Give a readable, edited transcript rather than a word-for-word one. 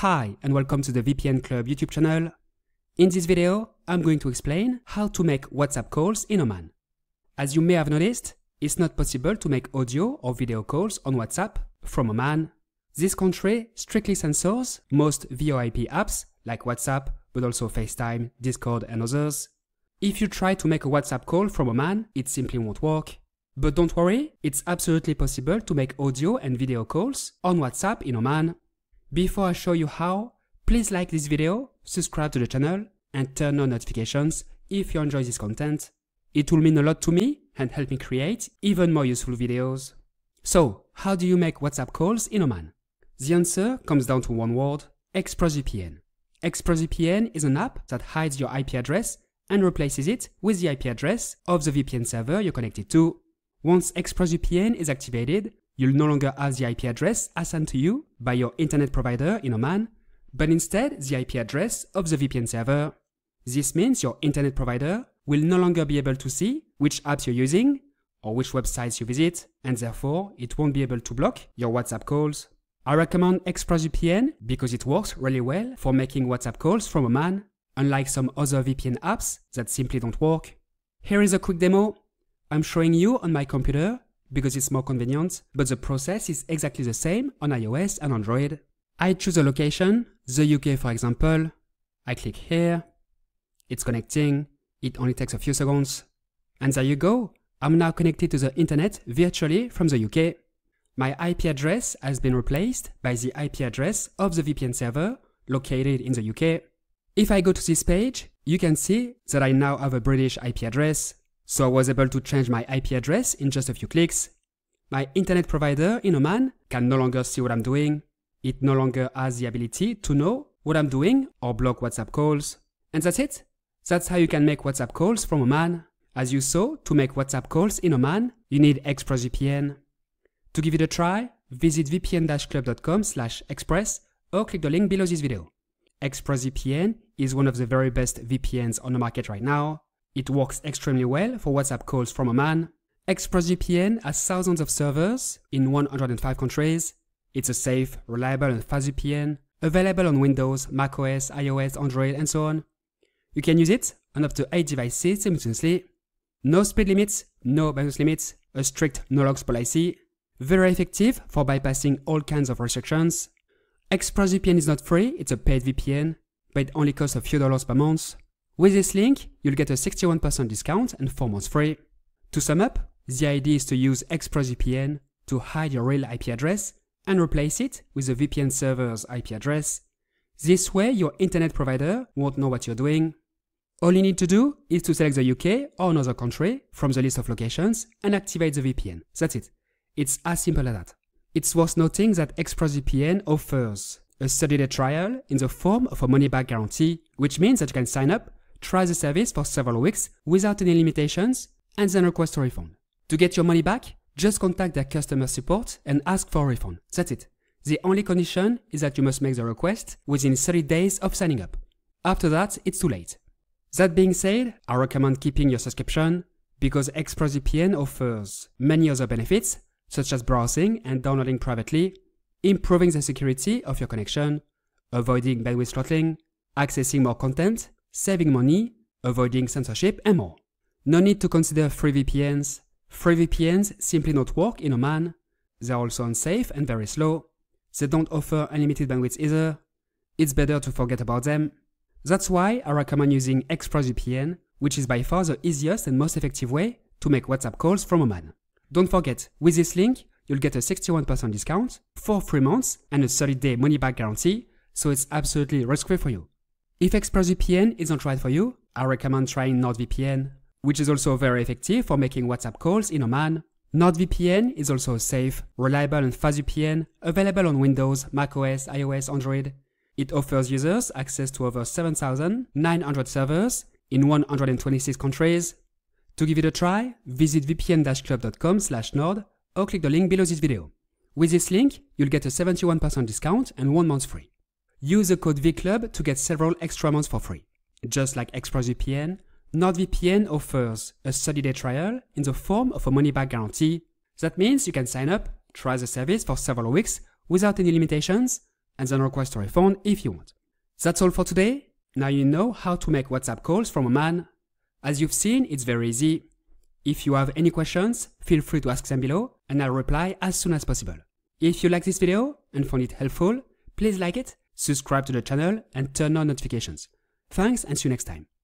Hi and welcome to the VPN Club YouTube channel. In this video, I'm going to explain how to make WhatsApp calls in Oman. As you may have noticed, it's not possible to make audio or video calls on WhatsApp from Oman. This country strictly censors most VoIP apps like WhatsApp, but also FaceTime, Discord and others. If you try to make a WhatsApp call from Oman, it simply won't work. But don't worry, it's absolutely possible to make audio and video calls on WhatsApp in Oman. Before I show you how, please like this video, subscribe to the channel, and turn on notifications if you enjoy this content. It will mean a lot to me and help me create even more useful videos. So, how do you make WhatsApp calls in Oman? The answer comes down to one word: ExpressVPN. ExpressVPN is an app that hides your IP address and replaces it with the IP address of the VPN server you're connected to. Once ExpressVPN is activated, you'll no longer have the IP address assigned to you by your internet provider in Oman, but instead the IP address of the VPN server. This means your internet provider will no longer be able to see which apps you're using or which websites you visit, and therefore it won't be able to block your WhatsApp calls. I recommend ExpressVPN because it works really well for making WhatsApp calls from Oman, unlike some other VPN apps that simply don't work. Here is a quick demo. I'm showing you on my computer because it's more convenient, but the process is exactly the same on iOS and Android. I choose a location, the UK for example. I click here. It's connecting. It only takes a few seconds. And there you go. I'm now connected to the internet virtually from the UK. My IP address has been replaced by the IP address of the VPN server located in the UK. If I go to this page, you can see that I now have a British IP address. So I was able to change my IP address in just a few clicks. My internet provider in Oman can no longer see what I'm doing. It no longer has the ability to know what I'm doing or block WhatsApp calls. And that's it. That's how you can make WhatsApp calls from Oman. As you saw, to make WhatsApp calls in Oman, you need ExpressVPN. To give it a try, visit vpn-club.com/express or click the link below this video. ExpressVPN is one of the very best VPNs on the market right now. It works extremely well for WhatsApp calls from Oman. ExpressVPN has thousands of servers in 105 countries. It's a safe, reliable and fast VPN, available on Windows, macOS, iOS, Android and so on. You can use it on up to 8 devices simultaneously. No speed limits, no bandwidth limits, a strict no-logs policy. Very effective for bypassing all kinds of restrictions. ExpressVPN is not free, it's a paid VPN, but it only costs a few dollars per month. With this link, you'll get a 61% discount and 4 months free. To sum up, the idea is to use ExpressVPN to hide your real IP address and replace it with the VPN server's IP address. This way, your internet provider won't know what you're doing. All you need to do is to select the UK or another country from the list of locations and activate the VPN. That's it. It's as simple as that. It's worth noting that ExpressVPN offers a 30-day trial in the form of a money-back guarantee, which means that you can sign up, try the service for several weeks without any limitations, and then request a refund. To get your money back, just contact their customer support and ask for a refund. That's it. The only condition is that you must make the request within 30 days of signing up. After that, it's too late. That being said, I recommend keeping your subscription because ExpressVPN offers many other benefits, such as browsing and downloading privately, improving the security of your connection, avoiding bandwidth throttling, accessing more content, saving money, avoiding censorship, and more. No need to consider free VPNs. Free VPNs simply don't work in Oman. They're also unsafe and very slow. They don't offer unlimited bandwidth either. It's better to forget about them. That's why I recommend using ExpressVPN, which is by far the easiest and most effective way to make WhatsApp calls from Oman. Don't forget, with this link, you'll get a 61% discount, 4 free months, and a 30-day money-back guarantee, so it's absolutely risk-free for you. If ExpressVPN isn't right for you, I recommend trying NordVPN, which is also very effective for making WhatsApp calls in Oman. NordVPN is also a safe, reliable and fast VPN available on Windows, macOS, iOS, Android. It offers users access to over 7,900 servers in 126 countries. To give it a try, visit vpn-club.com/nord or click the link below this video. With this link, you'll get a 71% discount and 1 month free. Use the code VCLUB to get several extra months for free. Just like ExpressVPN, NordVPN offers a 30-day trial in the form of a money-back guarantee. That means you can sign up, try the service for several weeks without any limitations, and then request a refund if you want. That's all for today. Now you know how to make WhatsApp calls from Oman. As you've seen, it's very easy. If you have any questions, feel free to ask them below and I'll reply as soon as possible. If you like this video and found it helpful, please like it, subscribe to the channel and turn on notifications. Thanks and see you next time.